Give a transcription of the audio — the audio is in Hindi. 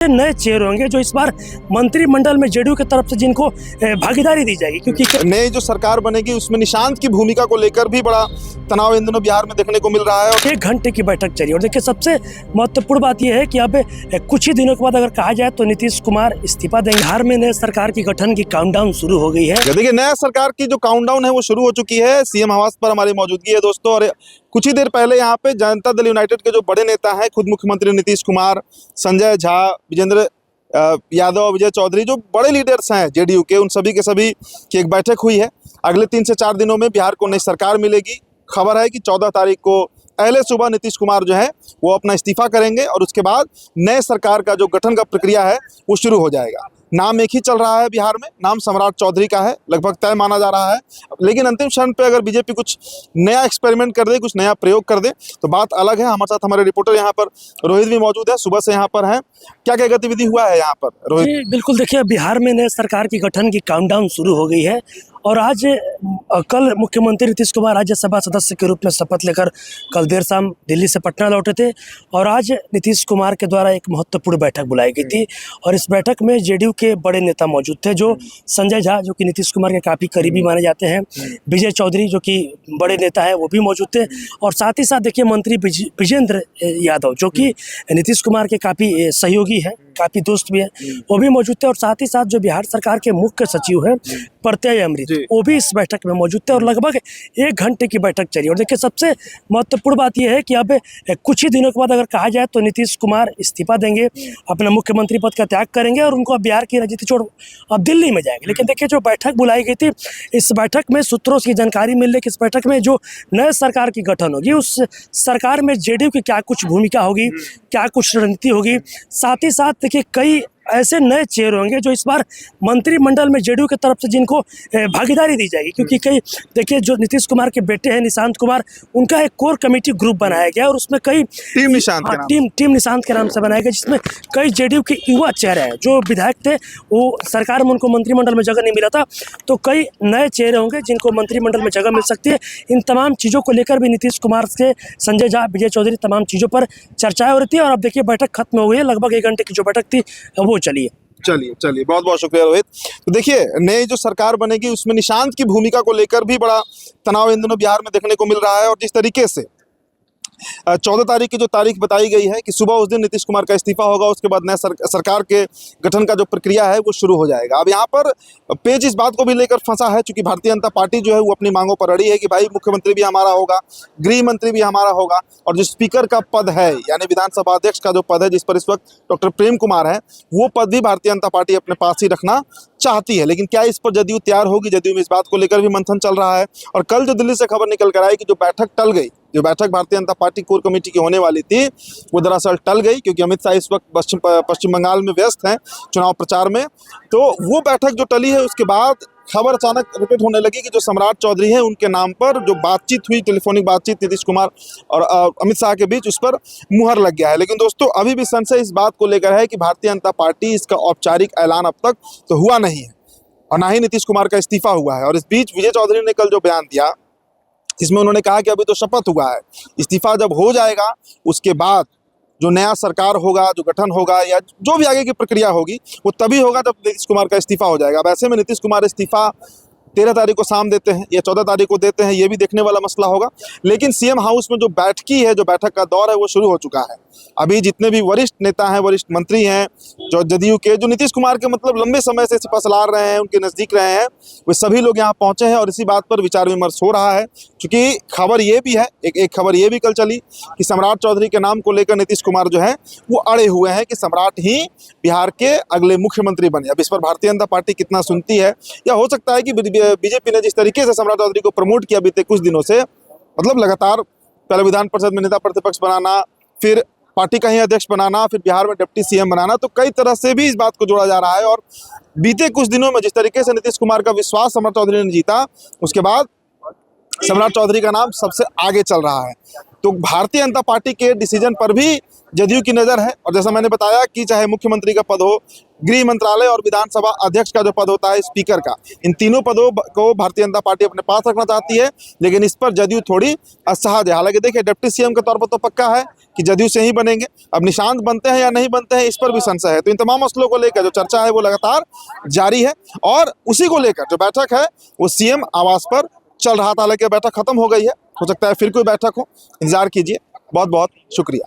नए चेहरे होंगे जो इस बार मंत्रिमंडल में जेडीयू की तरफ से जिनको भागीदारी दी जाएगी, क्योंकि नई जो सरकार बनेगी उसमें निशांत की भूमिका को लेकर भी बड़ा तनाव इन दिनों बिहार में देखने को मिल रहा है। और 1 घंटे की बैठक चली और देखिए सबसे महत्वपूर्ण बात यह है कि अब कुछ ही दिनों के बाद अगर कहा जाए तो नीतीश कुमार इस्तीफा देंगे। बिहार में नए सरकार की गठन की काउंटडाउन शुरू हो गई है। देखिए नया सरकार की जो काउंटडाउन है वो शुरू हो चुकी है। सीएम आवास पर हमारी मौजूदगी है दोस्तों। और कुछ ही देर पहले यहाँ पे जनता दल यूनाइटेड के जो बड़े नेता हैं, खुद मुख्यमंत्री नीतीश कुमार, संजय झा, विजेंद्र यादव, विजय चौधरी, जो बड़े लीडर्स हैं जेडीयू के, उन सभी के सभी की एक बैठक हुई है। अगले 3 से 4 दिनों में बिहार को नई सरकार मिलेगी। खबर है कि 14 तारीख को पहले सुबह नीतीश कुमार जो है वो अपना इस्तीफा करेंगे और उसके बाद नए सरकार का जो गठन का प्रक्रिया है वो शुरू हो जाएगा। नाम एक ही चल रहा है बिहार में, नाम सम्राट चौधरी का है, लगभग तय माना जा रहा है। लेकिन अंतिम क्षण पे अगर बीजेपी कुछ नया एक्सपेरिमेंट कर दे, कुछ नया प्रयोग कर दे तो बात अलग है। हमारे साथ हमारे रिपोर्टर यहाँ पर रोहित भी मौजूद है, सुबह से यहाँ पर हैं। क्या क्या गतिविधि हुआ है यहाँ पर रोहित? बिल्कुल, देखिए बिहार में नए सरकार की गठन की काउंटडाउन शुरू हो गई है और आज कल मुख्यमंत्री नीतीश कुमार राज्यसभा सदस्य के रूप में शपथ लेकर कल देर शाम दिल्ली से पटना लौटे थे और आज नीतीश कुमार के द्वारा एक महत्वपूर्ण बैठक बुलाई गई थी और इस बैठक में जेडीयू के बड़े नेता मौजूद थे, जो संजय झा जो कि नीतीश कुमार के काफ़ी करीबी माने जाते हैं, विजय चौधरी जो कि बड़े नेता है वो भी मौजूद थे और साथ ही साथ देखिए मंत्री विजेंद्र यादव जो कि नीतीश कुमार के काफ़ी सहयोगी हैं, काफ़ी दोस्त भी हैं, वो भी मौजूद थे और साथ ही साथ जो बिहार सरकार के मुख्य सचिव हैं प्रत्यय अमृत, वो भी इस बैठक में मौजूद थे और लगभग 1 घंटे की बैठक चली। और देखिए सबसे महत्वपूर्ण बात यह है कि अब कुछ ही दिनों के बाद अगर कहा जाए तो नीतीश कुमार इस्तीफा देंगे, अपना मुख्यमंत्री पद का त्याग करेंगे और उनको अब बिहार की राजनीति छोड़ अब दिल्ली में जाएंगे। लेकिन देखिए जो बैठक बुलाई गई थी, इस बैठक में सूत्रों से जानकारी मिल रही कि इस बैठक में जो नए सरकार की गठन होगी उस सरकार में जेडीयू की क्या कुछ भूमिका होगी, क्या कुछ रणनीति होगी, साथ ही साथ देखिए कई ऐसे नए चेहरे होंगे जो इस बार मंत्रिमंडल में जेडीयू की तरफ से जिनको भागीदारी दी जाएगी, क्योंकि कई देखिए जो नीतीश कुमार के बेटे हैं निशांत कुमार, उनका एक कोर कमेटी ग्रुप बनाया गया और उसमें कई टीम निशांत के नाम से बनाया गया, जिसमें कई जेडीयू के युवा चेहरे हैं। जो विधायक थे वो सरकार में उनको मंत्रिमंडल में जगह नहीं मिला था, तो कई नए चेहरे होंगे जिनको मंत्रिमंडल में जगह मिल सकती है। इन तमाम चीज़ों को लेकर भी नीतीश कुमार से संजय झा, विजय चौधरी, तमाम चीज़ों पर चर्चाएं हो रही थी और अब देखिए बैठक खत्म हो गई है। लगभग 1 घंटे की जो बैठक थी वो चलिए बहुत बहुत शुक्रिया रोहित। तो देखिए नई जो सरकार बनेगी उसमें निशांत की भूमिका को लेकर भी बड़ा तनाव इन दिनों बिहार में देखने को मिल रहा है। और जिस तरीके से 14 तारीख की जो तारीख बताई गई है कि सुबह उस दिन नीतीश कुमार का इस्तीफा होगा, उसके बाद नया सरकार के गठन का जो प्रक्रिया है वो शुरू हो जाएगा। अब यहाँ पर पेच इस बात को भी लेकर फंसा है, क्योंकि भारतीय जनता पार्टी जो है वो अपनी मांगों पर अड़ी है कि भाई मुख्यमंत्री भी हमारा होगा, गृह मंत्री भी हमारा होगा और जो स्पीकर का पद है यानी विधानसभा अध्यक्ष का जो पद है जिस पर इस वक्त डॉक्टर प्रेम कुमार है, वो पद भी भारतीय जनता पार्टी अपने पास ही रखना चाहती है। लेकिन क्या इस पर जदयू तैयार होगी? जदयू में इस बात को लेकर भी मंथन चल रहा है। और कल जो दिल्ली से खबर निकल कर आई कि जो बैठक टल गई, जो बैठक Bharatiya Janata party core committee की होने वाली थी वो दरअसल टल गई, क्योंकि अमित शाह इस वक्त पश्चिम बंगाल में व्यस्त हैं चुनाव प्रचार में। तो वो बैठक जो टली है उसके बाद खबर अचानक रिपीट होने लगी कि जो सम्राट चौधरी हैं उनके नाम पर जो बातचीत हुई, टेलीफोनिक बातचीत नीतीश कुमार और अमित शाह के बीच, उस पर मुहर लग गया है। लेकिन दोस्तों अभी भी संशय इस बात को लेकर है कि भारतीय जनता पार्टी इसका औपचारिक ऐलान अब तक तो हुआ नहीं है और ना ही नीतीश कुमार का इस्तीफा हुआ है। और इस बीच विजय चौधरी ने कल जो बयान दिया इसमें उन्होंने कहा कि अभी तो शपथ हुआ है, इस्तीफा जब हो जाएगा उसके बाद जो नया सरकार होगा, जो गठन होगा या जो भी आगे की प्रक्रिया होगी वो तभी होगा जब नीतीश कुमार का इस्तीफा हो जाएगा। वैसे में नीतीश कुमार इस्तीफा 13 तारीख को शाम देते हैं या 14 तारीख को देते हैं, ये भी देखने वाला मसला होगा। लेकिन सीएम हाउस में जो बैठकी है, जो बैठक का दौर है वो शुरू हो चुका है। अभी जितने भी वरिष्ठ नेता हैं, वरिष्ठ मंत्री हैं जो जदयू के, जो नीतीश कुमार के मतलब लंबे समय से पसलार रहे हैं, उनके नज़दीक रहे हैं, वे सभी लोग यहाँ पहुँचे हैं और इसी बात पर विचार विमर्श हो रहा है। क्योंकि खबर ये भी है, एक खबर ये भी कल चली कि सम्राट चौधरी के नाम को लेकर नीतीश कुमार जो है वो अड़े हुए हैं कि सम्राट ही बिहार के अगले मुख्यमंत्री बने। अब इस पर भारतीय जनता पार्टी कितना सुनती है, या हो सकता है कि बीजेपी ने जिस तरीके से सम्राट चौधरी को प्रमोट किया बीते कुछ दिनों से, मतलब लगातार पहले विधान परिषद में नेता प्रतिपक्ष बनाना, फिर पार्टी का ही अध्यक्ष बनाना, फिर बिहार में डिप्टी सीएम बनाना, तो कई तरह से भी इस बात को जोड़ा जा रहा है। और बीते कुछ दिनों में जिस तरीके से नीतीश कुमार का विश्वास सम्राट चौधरी ने जीता, उसके बाद सम्राट चौधरी का नाम सबसे आगे चल रहा है। तो भारतीय जनता पार्टी के डिसीजन पर भी जदयू की नज़र है। और जैसा मैंने बताया कि चाहे मुख्यमंत्री का पद हो, गृह मंत्रालय और विधानसभा अध्यक्ष का जो पद होता है स्पीकर का, इन तीनों पदों को भारतीय जनता पार्टी अपने पास रखना चाहती है, लेकिन इस पर जदयू थोड़ी असहज है। हालांकि देखिए, डिप्टी सीएम के तौर पर तो पक्का है कि जदयू से ही बनेंगे, अब निशांत बनते हैं या नहीं बनते हैं इस पर भी संशय है। तो इन तमाम मसलों को लेकर जो चर्चा है वो लगातार जारी है, और उसी को लेकर जो बैठक है वो सीएम आवास पर चल रहा था। हालांकि बैठक खत्म हो गई है, हो सकता है फिर कोई बैठक हो, इंतजार कीजिए। बहुत बहुत शुक्रिया।